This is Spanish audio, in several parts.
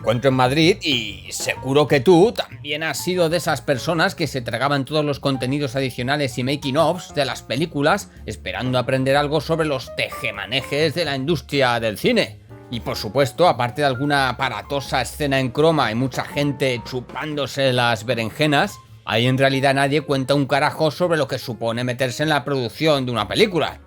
encuentro en Madrid y seguro que tú también has sido de esas personas que se tragaban todos los contenidos adicionales y making-ofs de las películas esperando aprender algo sobre los tejemanejes de la industria del cine. Y por supuesto, aparte de alguna aparatosa escena en croma y mucha gente chupándose las berenjenas, ahí en realidad nadie cuenta un carajo sobre lo que supone meterse en la producción de una película.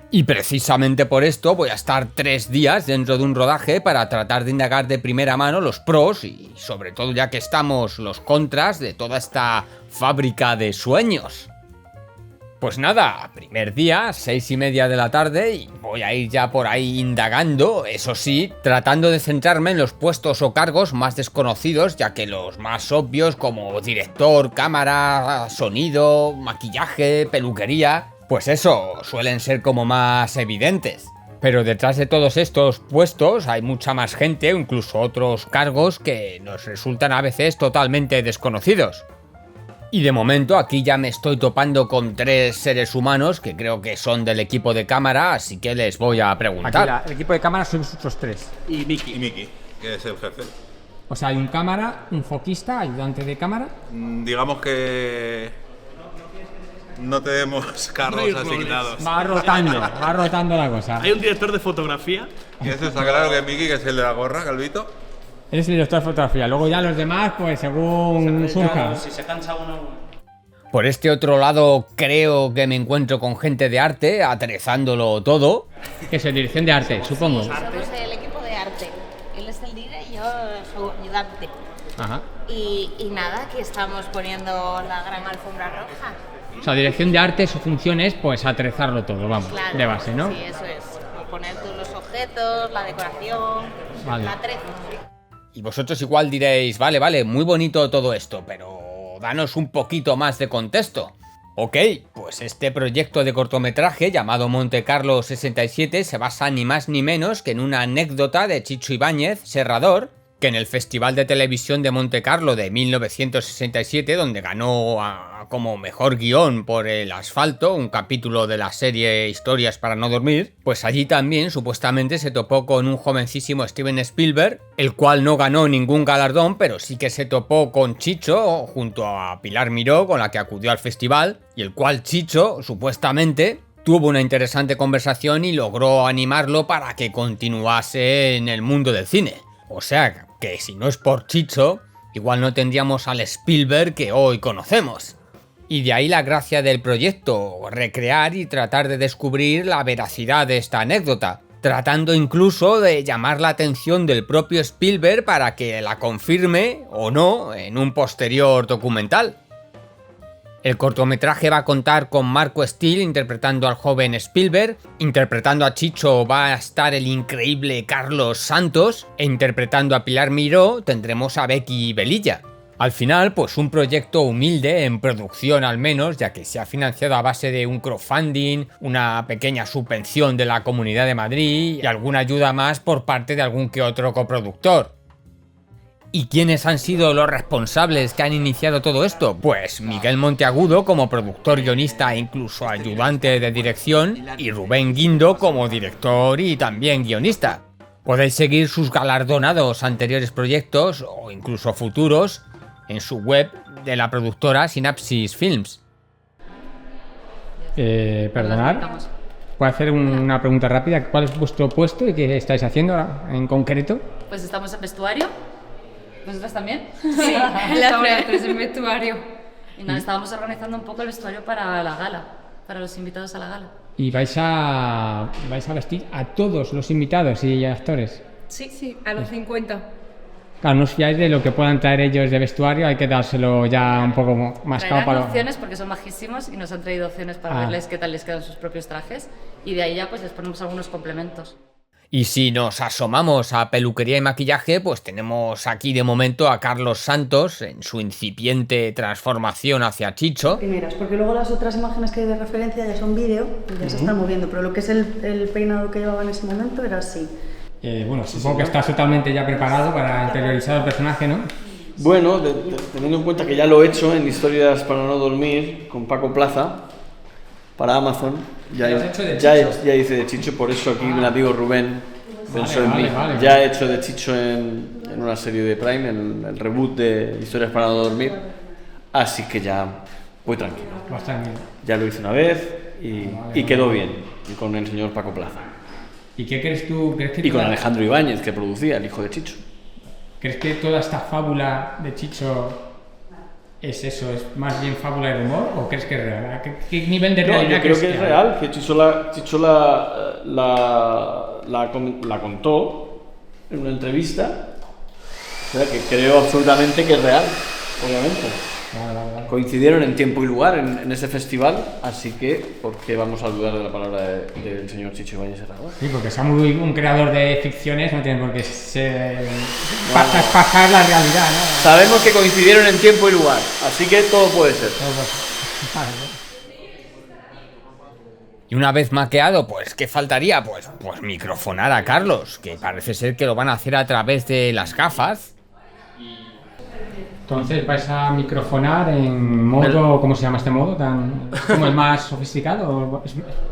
Y precisamente por esto voy a estar 3 días dentro de un rodaje para tratar de indagar de primera mano los pros y sobre todo ya que estamos los contras de toda esta fábrica de sueños. Pues nada, primer día, 6:30 de la tarde y voy a ir ya por ahí indagando, eso sí, tratando de centrarme en los puestos o cargos más desconocidos, ya que los más obvios como director, cámara, sonido, maquillaje, peluquería, pues eso, suelen ser como más evidentes. Pero detrás de todos estos puestos hay mucha más gente, o incluso otros cargos que nos resultan a veces totalmente desconocidos. Y de momento aquí ya me estoy topando con 3 seres humanos que creo que son del equipo de cámara, así que les voy a preguntar. Aquí el equipo de cámara son nosotros 3. Y Miki, que es el jefe. O sea, hay un cámara, un foquista, ayudante de cámara. Digamos que no tenemos cargos asignados. Va rotando la cosa. Hay un director de fotografía. Y eso está claro que Miki, que es el de la gorra, Calvito. Es el director de fotografía. Luego ya los demás, pues según surja. Si se cansa uno. Por este otro lado creo que me encuentro con gente de arte aterezándolo todo. Que es dirección de arte, supongo. Somos el equipo de arte. Él es el líder y yo soy ayudante. Ajá. Y nada, aquí estamos poniendo la gran alfombra roja. O sea, dirección de arte, su función es pues aterezarlo todo, vamos, Claro, de base, ¿no? Sí, eso es. Poner todos los objetos, la decoración, Vale. la atrezo. Y vosotros igual diréis, vale, muy bonito todo esto, pero danos un poquito más de contexto. Ok, pues este proyecto de cortometraje llamado Monte Carlo 67 se basa ni más ni menos que en una anécdota de Chicho Ibáñez, serrador, que en el Festival de Televisión de Monte Carlo de 1967, donde ganó como mejor guión por El asfalto, un capítulo de la serie Historias para no dormir, pues allí también supuestamente se topó con un jovencísimo Steven Spielberg, el cual no ganó ningún galardón, pero sí que se topó con Chicho junto a Pilar Miró, con la que acudió al festival, y el cual Chicho supuestamente tuvo una interesante conversación y logró animarlo para que continuase en el mundo del cine. O sea, que si no es por Chicho, igual no tendríamos al Spielberg que hoy conocemos. Y de ahí la gracia del proyecto, recrear y tratar de descubrir la veracidad de esta anécdota, tratando incluso de llamar la atención del propio Spielberg para que la confirme o no en un posterior documental. El cortometraje va a contar con Marco Steel interpretando al joven Spielberg, interpretando a Chicho va a estar el increíble Carlos Santos e interpretando a Pilar Miró tendremos a Becky Velilla. Al final, pues un proyecto humilde en producción al menos, ya que se ha financiado a base de un crowdfunding, una pequeña subvención de la Comunidad de Madrid y alguna ayuda más por parte de algún que otro coproductor. ¿Y quiénes han sido los responsables que han iniciado todo esto? Pues Miguel Monteagudo como productor, guionista e incluso ayudante de dirección y Rubén Guindo como director y también guionista. Podéis seguir sus galardonados anteriores proyectos o incluso futuros en su web de la productora Synapsis Films. Perdonad. ¿Puedo hacer una pregunta rápida? ¿Cuál es vuestro puesto y qué estáis haciendo ahora en concreto? Pues estamos en vestuario. ¿Vosotras también? Sí, Estamos las tres en vestuario. Y nada, estábamos organizando un poco el vestuario para la gala, para los invitados a la gala. ¿Y vais a vestir a todos los invitados y actores? Sí, a los 50. Claro, no os fiáis de lo que puedan traer ellos de vestuario, hay que dárselo ya un poco más Traerán para... opciones porque son majísimos y nos han traído opciones para verles qué tal les quedan sus propios trajes. Y de ahí ya pues les ponemos algunos complementos. Y si nos asomamos a peluquería y maquillaje, pues tenemos aquí de momento a Carlos Santos en su incipiente transformación hacia Chicho. Primeras, porque luego las otras imágenes que hay de referencia ya son vídeo y ya se están moviendo, pero lo que es el peinado que llevaba en ese momento era así. Bueno, supongo que estás totalmente ya preparado para interiorizar el personaje, ¿no? Bueno, teniendo en cuenta que ya lo he hecho en Historias para no dormir con Paco Plaza para Amazon, ya hice de Chicho, por eso aquí mi amigo Rubén pensó en mí. Ya he hecho de Chicho en una serie de Prime, en el reboot de Historias para no dormir, así que ya voy tranquilo. Ya lo hice una vez y quedó bien, y con el señor Paco Plaza. ¿Y qué crees tú? Y con Alejandro Ibáñez, que producía, el hijo de Chicho. ¿Crees que toda esta fábula de Chicho es eso, es más bien fábula de humor, o crees que es real? ¿Qué nivel de realidad? Yo creo que es real, que Chicho la contó en una entrevista, o sea que creo absolutamente que es real, obviamente. Vale. Coincidieron en tiempo y lugar en ese festival, así que ¿por qué vamos a dudar de la palabra del señor Chicho Ibáñez Serrador? Sí, porque Samu, un creador de ficciones, no tiene por qué pasar la realidad, ¿no? Sabemos que coincidieron en tiempo y lugar, así que todo puede ser. Y una vez maqueado, pues, ¿qué faltaría? Pues microfonar a Carlos, que parece ser que lo van a hacer a través de las gafas. Entonces vais a microfonar en modo, ¿cómo se llama este modo? ¿Como el más sofisticado?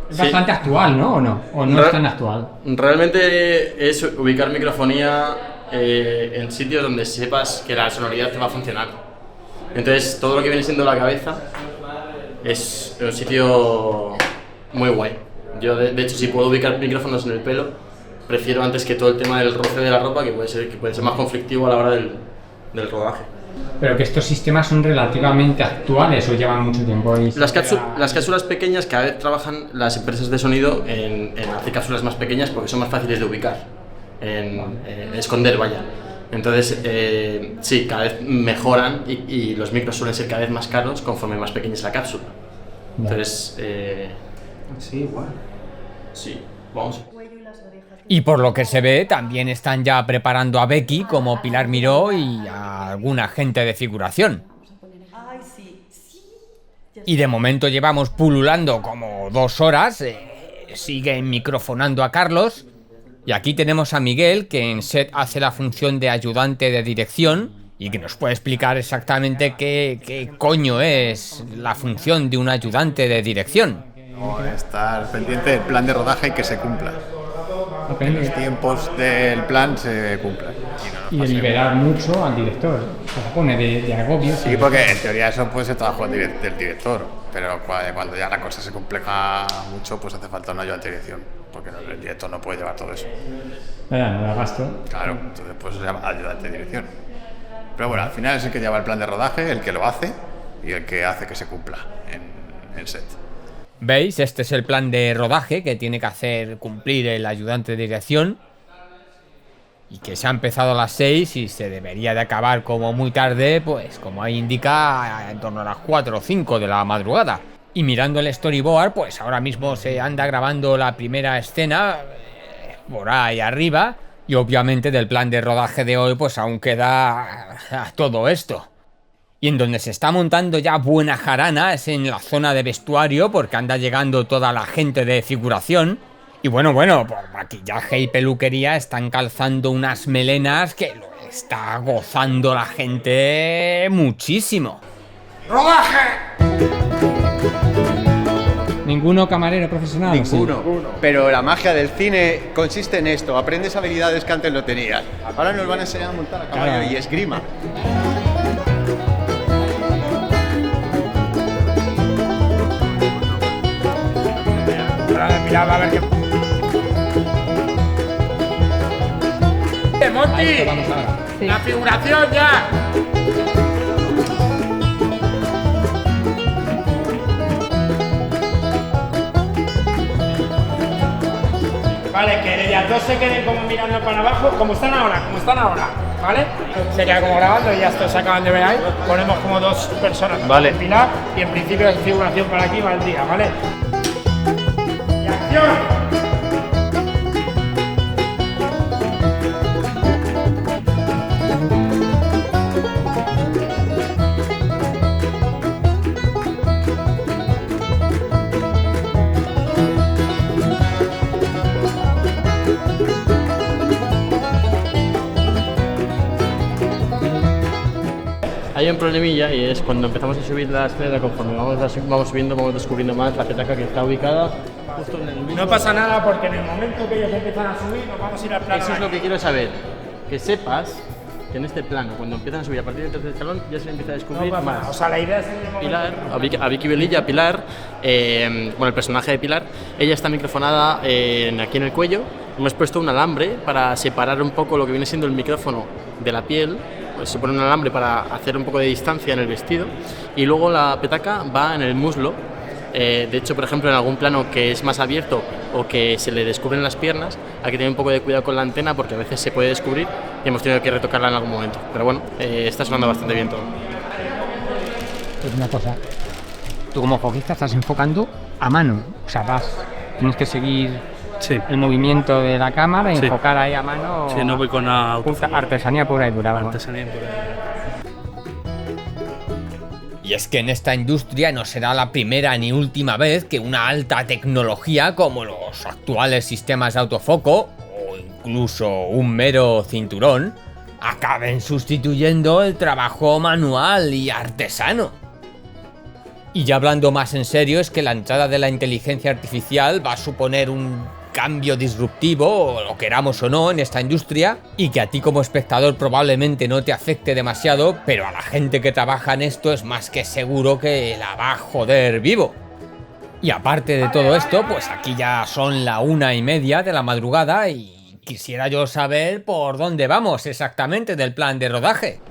Es bastante actual, ¿no? ¿O no es tan actual? Realmente es ubicar microfonía en sitios donde sepas que la sonoridad te va a funcionar. Entonces todo lo que viene siendo la cabeza es un sitio muy guay. Yo de hecho, si puedo ubicar micrófonos en el pelo, prefiero antes que todo el tema del roce de la ropa, que puede ser más conflictivo a la hora del rodaje. Pero que estos sistemas son relativamente actuales o llevan mucho tiempo ahí. Las cápsulas pequeñas, cada vez trabajan las empresas de sonido en hacer cápsulas más pequeñas porque son más fáciles de ubicar, en esconder, vaya. Entonces, sí, cada vez mejoran y los micros suelen ser cada vez más caros conforme más pequeña es la cápsula. Entonces, sí, igual. Sí, vamos. Y por lo que se ve, también están ya preparando a Becky como Pilar Miró y a alguna gente de figuración. Y de momento llevamos pululando como 2 horas, siguen microfonando a Carlos. Y aquí tenemos a Miguel, que en set hace la función de ayudante de dirección y que nos puede explicar exactamente qué coño es la función de un ayudante de dirección. Estar pendiente del plan de rodaje y que se cumpla. Que los tiempos del plan se cumplan. Y de liberar mucho al director. Se pone de agobio. Sí, porque en teoría eso puede ser trabajo del director, pero cuando ya la cosa se compleja mucho, pues hace falta un ayudante de dirección, porque el director no puede llevar todo eso. No da gasto. Claro, entonces pues se llama ayudante de dirección. Pero bueno, al final es el que lleva el plan de rodaje, el que lo hace y el que hace que se cumpla en set. ¿Veis? Este es el plan de rodaje que tiene que hacer cumplir el ayudante de dirección y que se ha empezado a las 6 y se debería de acabar como muy tarde, pues como ahí indica, en torno a las 4 o 5 de la madrugada. Y mirando el storyboard, pues ahora mismo se anda grabando la primera escena por ahí arriba y obviamente del plan de rodaje de hoy pues aún queda todo esto. Y en donde se está montando ya buena jarana es en la zona de vestuario porque anda llegando toda la gente de figuración. Y bueno, por maquillaje y peluquería están calzando unas melenas que lo está gozando la gente muchísimo. ¡Rodaje! ¿Ninguno camarero profesional? Ninguno. Pero la magia del cine consiste en esto. Aprendes habilidades que antes no tenías. Ahora nos van a enseñar a montar a caballo y esgrima. Mira, va a ver qué... ¡Monty! ¡La figuración ya! Vale, que ellas dos se queden como mirando para abajo, como están ahora, ¿vale? Se queda como grabando y ya se acaban de ver ahí. Ponemos como 2 personas, vale. En pilar, y en principio es figuración para aquí, valdría, ¿vale? ¡Y acción! Hay un problemilla y es cuando empezamos a subir la escalera, conforme vamos subiendo, vamos descubriendo más la petaca que está ubicada justo en el mismo... No pasa nada porque en el momento que ellos empiezan a subir nos vamos a ir al plano. Eso es lo que quiero saber, que sepas que en este plano, cuando empiezan a subir a partir del tercer escalón, ya se empieza a descubrir más. O sea, la idea es Pilar, a Vicky Velilla, Pilar, bueno, el personaje de Pilar, ella está microfonada aquí en el cuello. Hemos puesto un alambre para separar un poco lo que viene siendo el micrófono de la piel. Pues se pone un alambre para hacer un poco de distancia en el vestido y luego la petaca va en el muslo. De hecho, por ejemplo, en algún plano que es más abierto o que se le descubren las piernas, hay que tener un poco de cuidado con la antena porque a veces se puede descubrir y hemos tenido que retocarla en algún momento. Pero bueno, está sonando bastante bien todo. Pues una cosa, tú como foquista estás enfocando a mano, o sea, tienes que seguir el movimiento de la cámara y enfocar ahí a mano. Sí, no voy con artesanía pura y dura. Artesanía pura y dura. Y es que en esta industria no será la primera ni última vez que una alta tecnología como los actuales sistemas de autofoco o incluso un mero cinturón acaben sustituyendo el trabajo manual y artesano. Y ya hablando más en serio, es que la entrada de la inteligencia artificial va a suponer un cambio disruptivo, o lo queramos o no, en esta industria, y que a ti como espectador probablemente no te afecte demasiado, pero a la gente que trabaja en esto es más que seguro que la va a joder vivo. Y aparte de todo esto, pues aquí ya son la 1:30 de la madrugada y quisiera yo saber por dónde vamos exactamente del plan de rodaje.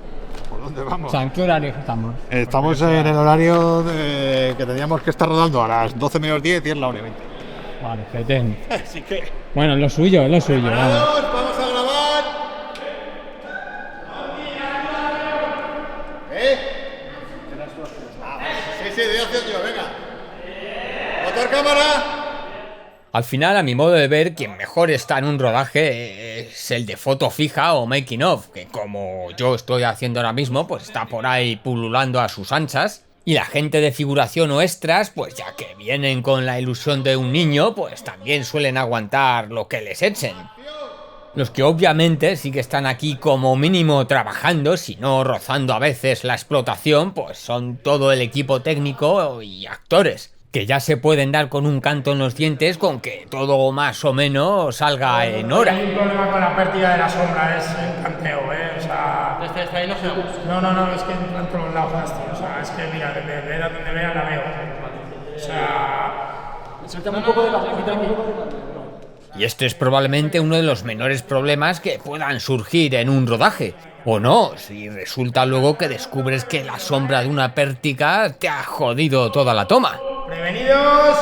¿Por dónde vamos? O sea, ¿en qué horario estamos? Estamos en el horario que teníamos que estar rodando a las 12 menos 10 y es la 1:20. Vale, fetén. Así que... Bueno, lo suyo, es lo suyo. Vamos a grabar. Sí, de acción yo, venga. Motor cámara. Al final, a mi modo de ver, quien mejor está en un rodaje es el de foto fija o making of, que como yo estoy haciendo ahora mismo, pues está por ahí pululando a sus anchas. Y la gente de figuración o extras, pues ya que vienen con la ilusión de un niño, pues también suelen aguantar lo que les echen. Los que obviamente sí que están aquí como mínimo trabajando, si no rozando a veces la explotación, pues son todo el equipo técnico y actores, que ya se pueden dar con un canto en los dientes con que todo más o menos salga en hora. Hay un problema con la pérdida de la sombra, es el canteo, o sea... ¿Está ahí no giramos? No, es que entran todos los lados, tío. O sea, es que mira, de donde vea la veo. O sea... Suéltame un poco de cafecito aquí. Y este es probablemente uno de los menores problemas que puedan surgir en un rodaje. O no, si resulta luego que descubres que la sombra de una pértiga te ha jodido toda la toma. ¡Prevenidos!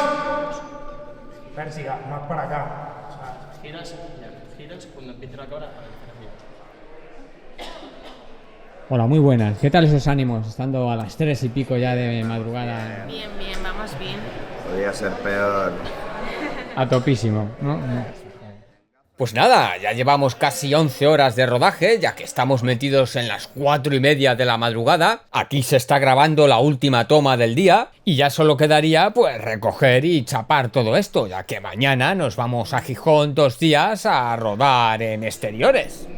Pérsiga, más para acá. O sea, giras cuando empiece la cámara. Hola, muy buenas. ¿Qué tal esos ánimos? Estando a las 3 y pico ya de madrugada. Bien, vamos bien. Podría ser peor. A topísimo, ¿no? Pues nada, ya llevamos casi 11 horas de rodaje, ya que estamos metidos en las 4:30 de la madrugada. Aquí se está grabando la última toma del día y ya solo quedaría pues recoger y chapar todo esto, ya que mañana nos vamos a Gijón 2 días a rodar en exteriores.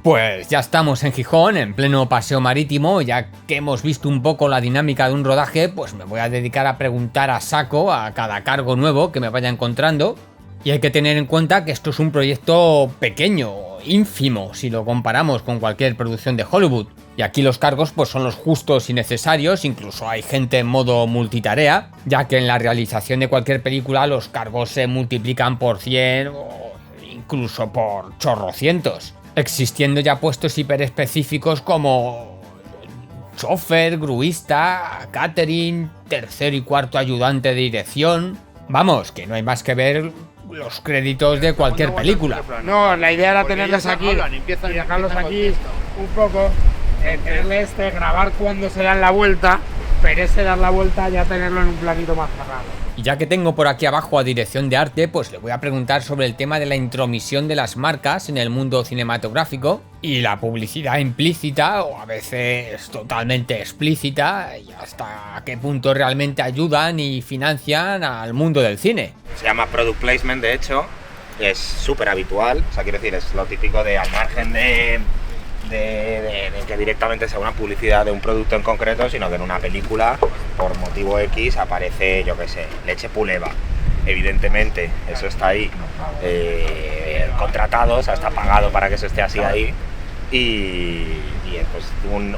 Pues ya estamos en Gijón, en pleno paseo marítimo. Ya que hemos visto un poco la dinámica de un rodaje, pues me voy a dedicar a preguntar a saco a cada cargo nuevo que me vaya encontrando. Y hay que tener en cuenta que esto es un proyecto pequeño, ínfimo, si lo comparamos con cualquier producción de Hollywood. Y aquí los cargos pues son los justos y necesarios, incluso hay gente en modo multitarea, ya que en la realización de cualquier película los cargos se multiplican por 100 o incluso por chorrocientos. Existiendo ya puestos hiperespecíficos como chofer, gruista, catering, tercer y cuarto ayudante de dirección. Vamos, que no hay más que ver los créditos de cualquier película. No, la idea era tenerlos aquí y dejarlos aquí un poco, tenerles grabar cuando se dan la vuelta, pero ese dar la vuelta ya tenerlo en un planito más cerrado. Y ya que tengo por aquí abajo a dirección de arte, pues le voy a preguntar sobre el tema de la intromisión de las marcas en el mundo cinematográfico y la publicidad implícita o a veces totalmente explícita y hasta qué punto realmente ayudan y financian al mundo del cine. Se llama product placement, de hecho, es súper habitual, o sea, quiero decir, es lo típico de al margen de que directamente sea una publicidad de un producto en concreto, sino que en una película, por motivo X, aparece, yo qué sé, leche Puleva. Evidentemente, eso está ahí contratado, o sea, está pagado para que eso esté así ahí. Y es pues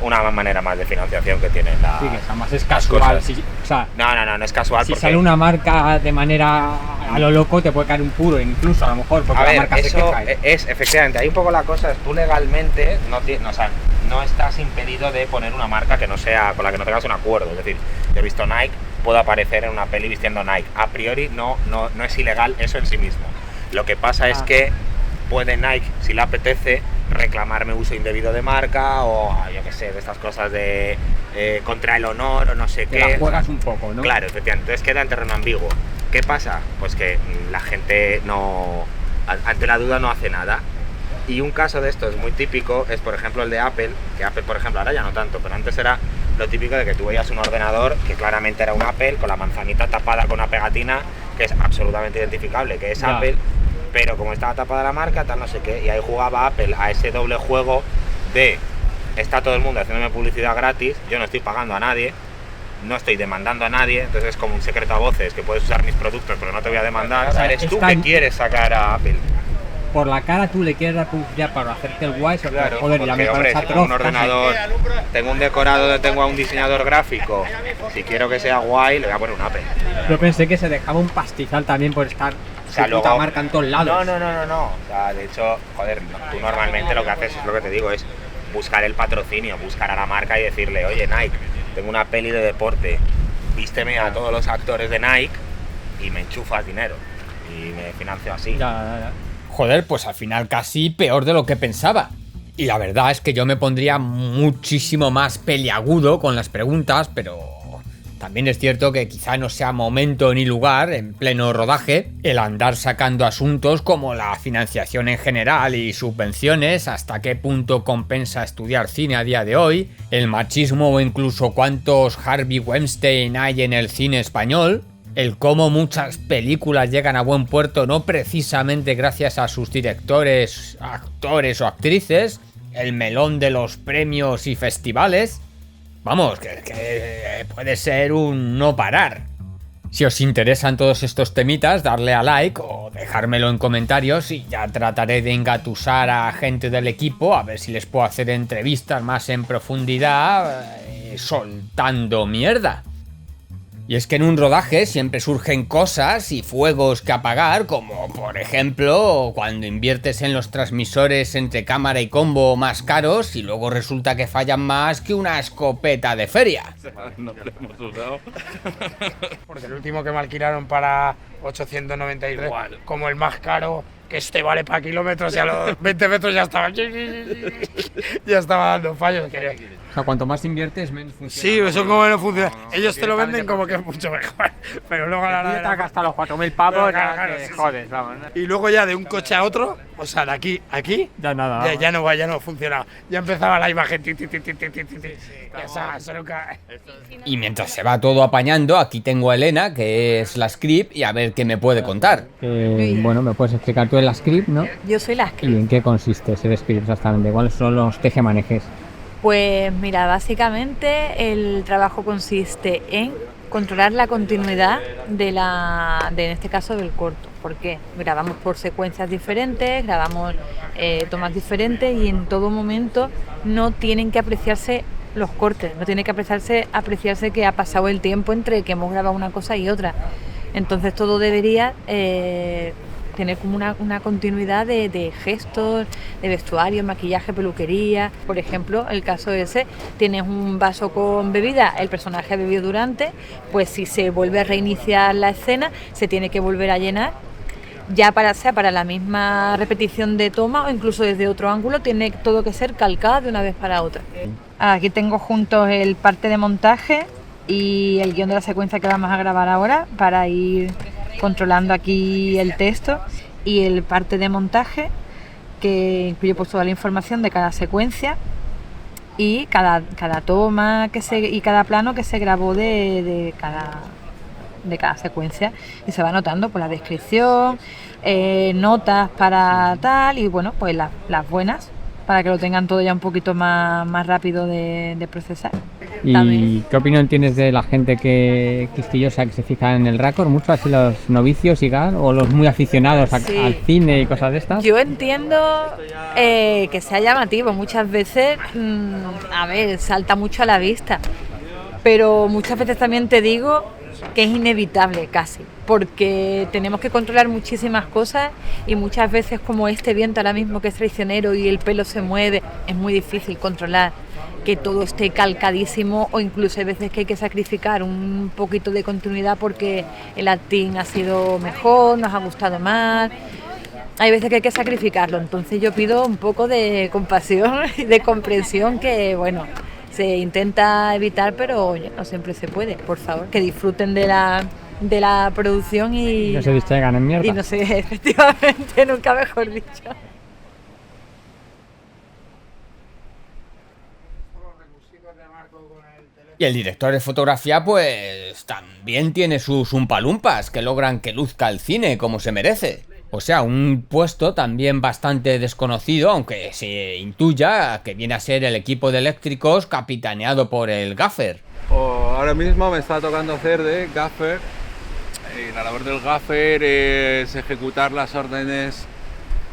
una manera más de financiación que tienen la. Sí, que además es casual. O sea, no es casual. Si porque sale una marca de manera a lo loco, te puede caer un puro, incluso a lo mejor, porque a ver, la marca eso se queja. es efectivamente, hay un poco la cosa, es tú legalmente no estás impedido de poner una marca que no sea con la que no tengas un acuerdo. Es decir, yo he visto Nike, puedo aparecer en una peli vistiendo Nike. A priori no es ilegal eso en sí mismo. Lo que pasa es que puede Nike, si le apetece, reclamarme uso indebido de marca o yo qué sé, de estas cosas de contra el honor o no sé qué. La juegas un poco, ¿no? Claro, efectivamente, entonces queda en terreno ambiguo. ¿Qué pasa? Pues que la gente ante la duda no hace nada. Y un caso de esto es muy típico, es por ejemplo el de Apple, que Apple por ejemplo ahora ya no tanto, pero antes era lo típico de que tú veías un ordenador que claramente era un Apple con la manzanita tapada con una pegatina que es absolutamente identificable, que es Apple, pero como estaba tapada la marca, tal no sé qué, y ahí jugaba Apple a ese doble juego de está todo el mundo haciéndome publicidad gratis, yo no estoy pagando a nadie, no estoy demandando a nadie, entonces es como un secreto a voces que puedes usar mis productos pero no te voy a demandar, o sea, eres tú que quieres sacar a Apple. Por la cara tú le quieres dar publicidad para hacerte el guay, claro, joder, ya me hombre, parece si tengo un ordenador, tengo un decorado, tengo a un diseñador gráfico, si quiero que sea guay le voy a poner un Apple. Yo pensé que se dejaba un pastizal también por estar puta marca en todos lados. No, o sea, de hecho, joder, tú normalmente lo que haces es lo que te digo, es buscar el patrocinio, buscar a la marca y decirle, oye Nike, tengo una peli de deporte, vísteme a todos los actores de Nike y me enchufas dinero y me financio así. Ya. Joder, pues al final casi peor de lo que pensaba. Y la verdad es que yo me pondría muchísimo más peliagudo con las preguntas, pero también es cierto que quizá no sea momento ni lugar, en pleno rodaje, el andar sacando asuntos como la financiación en general y subvenciones, hasta qué punto compensa estudiar cine a día de hoy, el machismo o incluso cuántos Harvey Weinstein hay en el cine español, el cómo muchas películas llegan a buen puerto no precisamente gracias a sus directores, actores o actrices, el melón de los premios y festivales. Vamos, que puede ser un no parar. Si os interesan todos estos temitas, darle a like o dejármelo en comentarios y ya trataré de engatusar a gente del equipo a ver si les puedo hacer entrevistas más en profundidad, soltando mierda. Y es que en un rodaje siempre surgen cosas y fuegos que apagar, como por ejemplo cuando inviertes en los transmisores entre cámara y combo más caros y luego resulta que fallan más que una escopeta de feria. No lo hemos usado. Porque el último que me alquilaron para 893, como el más caro, que este vale para kilómetros y a los 20 metros ya estaba dando fallos. O sea, cuanto más inviertes, menos funciona. Sí, eso como no funciona. Ellos te lo venden como que es mucho mejor. Pero luego a la hora de hasta los 4.000 pavos, claro, te jodes, vamos. Y luego ya de un coche a otro, o sea, de aquí a aquí, ya nada. Ya no funcionaba. Ya empezaba la imagen. Ya eso nunca. Y mientras se va todo apañando, aquí tengo a Elena, que es la script, y a ver qué me puede contar. Bueno, me puedes explicar tú la script, ¿no? Yo soy la ¿Y script. en qué consiste ser script exactamente? ¿Cuáles son los tejemanejes? Pues mira, básicamente el trabajo consiste en controlar la continuidad en este caso del corto. ¿Por qué? Grabamos por secuencias diferentes, grabamos tomas diferentes y en todo momento no tienen que apreciarse los cortes, no tiene que apreciarse que ha pasado el tiempo entre que hemos grabado una cosa y otra. Entonces todo debería tener como una continuidad de gestos, de vestuario, maquillaje, peluquería. Por ejemplo, el caso ese, tienes un vaso con bebida, el personaje ha bebido durante, pues si se vuelve a reiniciar la escena, se tiene que volver a llenar. Ya sea para la misma repetición de toma o incluso desde otro ángulo, tiene todo que ser calcada de una vez para otra. Aquí tengo juntos el parte de montaje y el guión de la secuencia que vamos a grabar ahora para ir controlando aquí el texto y el parte de montaje que incluye pues toda la información de cada secuencia y cada toma y cada plano que se grabó de cada secuencia, y se va anotando pues la descripción, notas para tal, y bueno, pues las buenas para que lo tengan todo ya un poquito más rápido de procesar. ¿Y También. qué opinión tienes de la gente quisquillosa que se fija en el récord? ¿Mucho así los novicios o los muy aficionados Sí. al cine y cosas de estas? Yo entiendo que sea llamativo, muchas veces, a ver, salta mucho a la vista, pero muchas veces también te digo que es inevitable casi, porque tenemos que controlar muchísimas cosas y muchas veces, como este viento ahora mismo que es traicionero y el pelo se mueve, es muy difícil controlar que todo esté calcadísimo, o incluso hay veces que hay que sacrificar un poquito de continuidad porque el acting ha sido mejor, nos ha gustado más. Hay veces que hay que sacrificarlo, entonces yo pido un poco de compasión y de comprensión, que bueno, se intenta evitar, pero oye, no siempre se puede. Por favor, que disfruten de la producción y no se distraigan en mierda. Y no sé, efectivamente, nunca mejor dicho. Y el director de fotografía pues también tiene sus umpalumpas que logran que luzca el cine como se merece. O sea, un puesto también bastante desconocido, aunque se intuya que viene a ser el equipo de eléctricos capitaneado por el gaffer. Ahora mismo me está tocando hacer de gaffer. La labor del gaffer es ejecutar las órdenes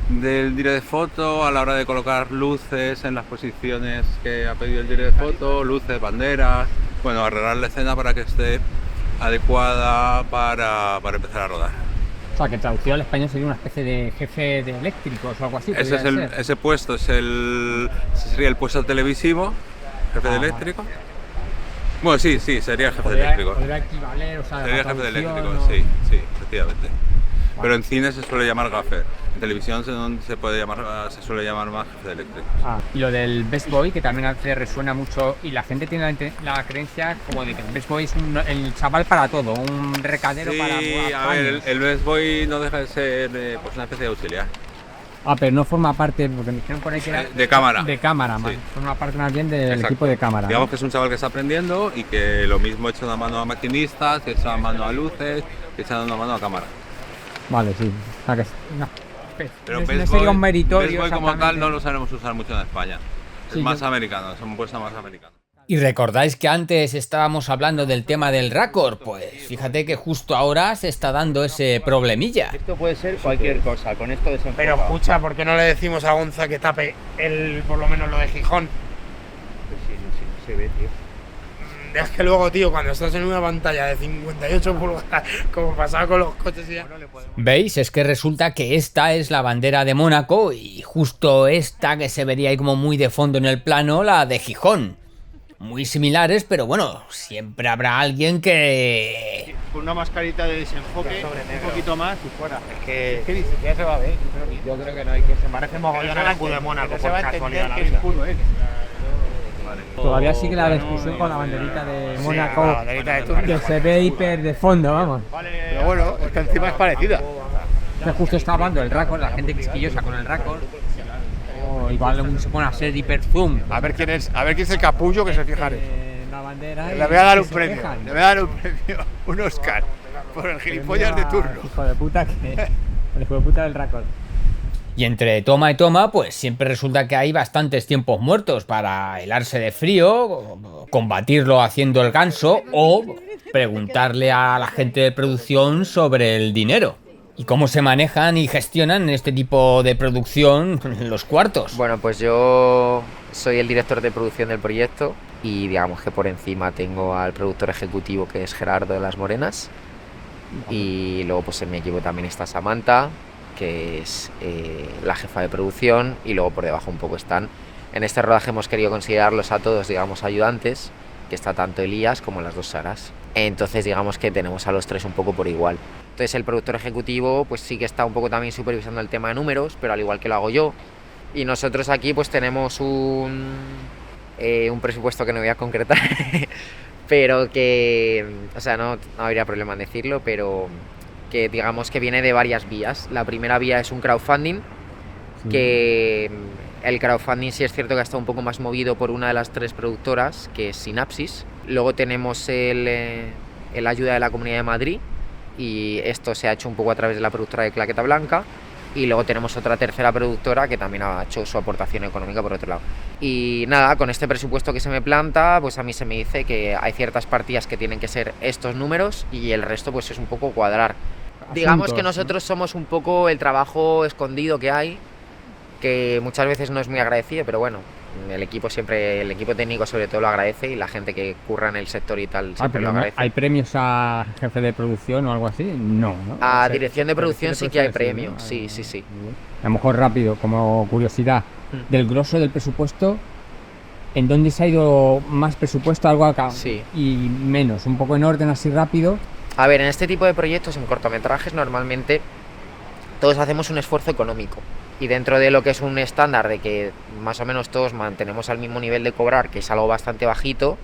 del director de foto a la hora de colocar luces en las posiciones que ha pedido el director de foto, luces, banderas, bueno, arreglar la escena para que esté adecuada para empezar a rodar. O sea, que traducido al español sería una especie de jefe de eléctricos o algo así. Ese puesto ese sería el puesto televisivo, jefe de eléctrico. Bueno, sí, sería jefe de eléctrico. Podría equivaler, o sea, sería jefe de eléctrico, sí, efectivamente. Pero en cine se suele llamar gaffer, en televisión se suele llamar más jefe de eléctrico. Y lo del Best Boy, que también a veces resuena mucho, y la gente tiene la creencia como de que el Best Boy es el chaval para todo, un recadero para... Sí, a ver, el Best Boy no deja de ser pues una especie de auxiliar. Pero no forma parte, porque me dijeron por ahí que era... De cámara. De cámara, sí. Forma parte más bien del equipo de cámara. Digamos que es un chaval que está aprendiendo y que lo mismo echa una mano a maquinistas, que echa una mano a luces, que echa una mano a cámara. Vale, sí. O sea que pero no sería un meritorio. Best Boy como tal no lo sabemos usar mucho en España. Es más americano, es un puesto más americano. ¿Y recordáis que antes estábamos hablando del tema del récord? Pues fíjate que justo ahora se está dando ese problemilla. Esto puede ser cualquier cosa, con esto desenfocado. Pero escucha, ¿por qué no le decimos a Gonza que tape por lo menos lo de Gijón? Pues sí, no se ve, tío. Es que luego, tío, cuando estás en una pantalla de 58 pulgadas, como pasaba con los coches y ya... ¿Veis? Es que resulta que esta es la bandera de Mónaco y justo esta que se vería ahí como muy de fondo en el plano, la de Gijón. Muy similares, pero bueno, siempre habrá alguien que... Con una mascarita de desenfoque, un poquito más y fuera. Es que ni siquiera se va a ver. Yo creo que no hay que... Se parece mogollón al escudo de Mónaco, por casualidad la vida. Todavía sigue la discusión con la banderita de Mónaco, que se ve hiper de fondo, vamos. Pero bueno, es que encima es parecida. Que justo está hablando del récord, la gente quisquillosa con el récord. Igual se pone a hacer hiper zoom. A ver quién es el capullo que se fijare. La bandera. Le voy a dar un premio. Le voy a dar un premio, un Oscar, por el gilipollas de turno. Hijo de puta el hijo de puta del récord. Y entre toma y toma, pues siempre resulta que hay bastantes tiempos muertos para helarse de frío, combatirlo haciendo el ganso o preguntarle a la gente de producción sobre el dinero. ¿Y cómo se manejan y gestionan en este tipo de producción los cuartos? Bueno, pues yo soy el director de producción del proyecto y digamos que por encima tengo al productor ejecutivo, que es Gerardo de las Morenas, y luego pues en mi equipo también está Samantha, que es la jefa de producción, y luego por debajo un poco están... En este rodaje hemos querido considerarlos a todos, digamos, ayudantes, que está tanto Elías como las dos Saras. Entonces digamos que tenemos a los tres un poco por igual. Entonces el productor ejecutivo pues sí que está un poco también supervisando el tema de números, pero al igual que lo hago yo. Y nosotros aquí pues tenemos un presupuesto que no voy a concretar, pero que, o sea, no habría problema en decirlo, pero que digamos que viene de varias vías. La primera vía es un crowdfunding, que el crowdfunding sí es cierto que está un poco más movido por una de las 3 productoras, que es Synapsis. Luego tenemos el ayuda de la Comunidad de Madrid, y esto se ha hecho un poco a través de la productora de Claqueta Blanca. Y luego tenemos otra tercera productora que también ha hecho su aportación económica por otro lado. Y nada, con este presupuesto que se me planta, pues a mí se me dice que hay ciertas partidas que tienen que ser estos números y el resto pues es un poco cuadrar. Digamos que nosotros somos un poco el trabajo escondido que hay, que muchas veces no es muy agradecido, pero bueno, el equipo técnico sobre todo lo agradece, y la gente que curra en el sector y tal siempre lo agradece. ¿Hay premios a jefe de producción o algo así? No, ¿no? A dirección de producción sí que hay premio, sí. A lo mejor rápido, como curiosidad, del grosso del presupuesto, ¿en dónde se ha ido más presupuesto, algo acá? Sí. Y menos, un poco en orden así rápido. A ver, en este tipo de proyectos, en cortometrajes, normalmente todos hacemos un esfuerzo económico. Y dentro de lo que es un estándar de que más o menos todos mantenemos al mismo nivel de cobrar, que es algo bastante bajito,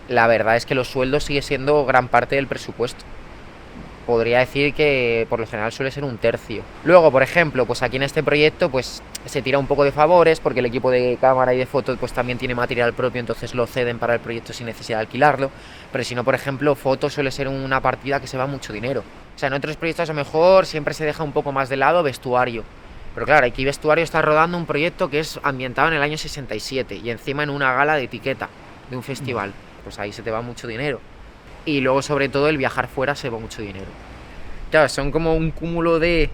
la verdad es que los sueldos sigue siendo gran parte del presupuesto. Podría decir que por lo general suele ser un tercio. Luego, por ejemplo, pues aquí en este proyecto pues se tira un poco de favores, porque el equipo de cámara y de foto pues también tiene material propio, entonces lo ceden para el proyecto sin necesidad de alquilarlo. Pero si no, por ejemplo, foto suele ser una partida que se va mucho dinero. O sea, en otros proyectos a lo mejor siempre se deja un poco más de lado vestuario. Pero claro, aquí Vestuario está rodando un proyecto que es ambientado en el año 67 y encima en una gala de etiqueta de un festival. Pues ahí se te va mucho dinero. Y luego, sobre todo, el viajar fuera se va mucho dinero. Claro, son como un cúmulo de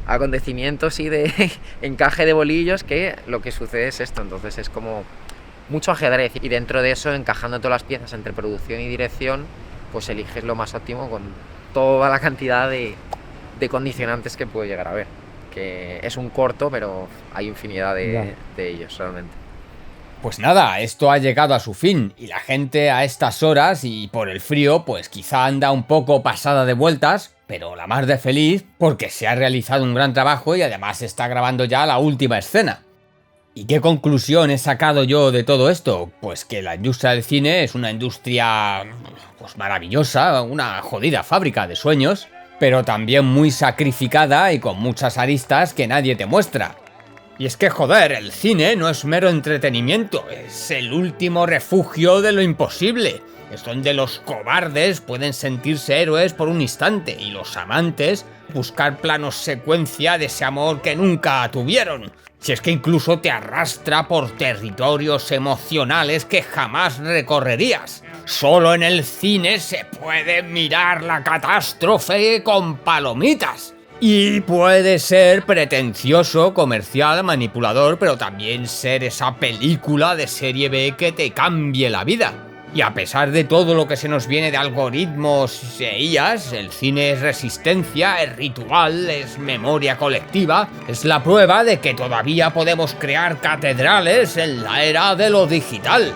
acontecimientos y de encaje de bolillos, que lo que sucede es esto. Entonces es como mucho ajedrez, y dentro de eso, encajando todas las piezas entre producción y dirección, pues eliges lo más óptimo con toda la cantidad de condicionantes que puede llegar a haber. Que es un corto, pero hay infinidad de ellos realmente. Pues nada, esto ha llegado a su fin, y la gente a estas horas y por el frío pues quizá anda un poco pasada de vueltas, pero la más de feliz porque se ha realizado un gran trabajo y además se está grabando ya la última escena. ¿Y qué conclusión he sacado yo de todo esto? Pues que la industria del cine es una industria pues maravillosa, una jodida fábrica de sueños, pero también muy sacrificada y con muchas aristas que nadie te muestra. Y es que, joder, el cine no es mero entretenimiento, es el último refugio de lo imposible. Es donde los cobardes pueden sentirse héroes por un instante y los amantes buscar planos secuencia de ese amor que nunca tuvieron. Si es que incluso te arrastra por territorios emocionales que jamás recorrerías. Solo en el cine se puede mirar la catástrofe con palomitas. Y puede ser pretencioso, comercial, manipulador, pero también ser esa película de serie B que te cambie la vida. Y a pesar de todo lo que se nos viene de algoritmos e IAs, el cine es resistencia, es ritual, es memoria colectiva, es la prueba de que todavía podemos crear catedrales en la era de lo digital.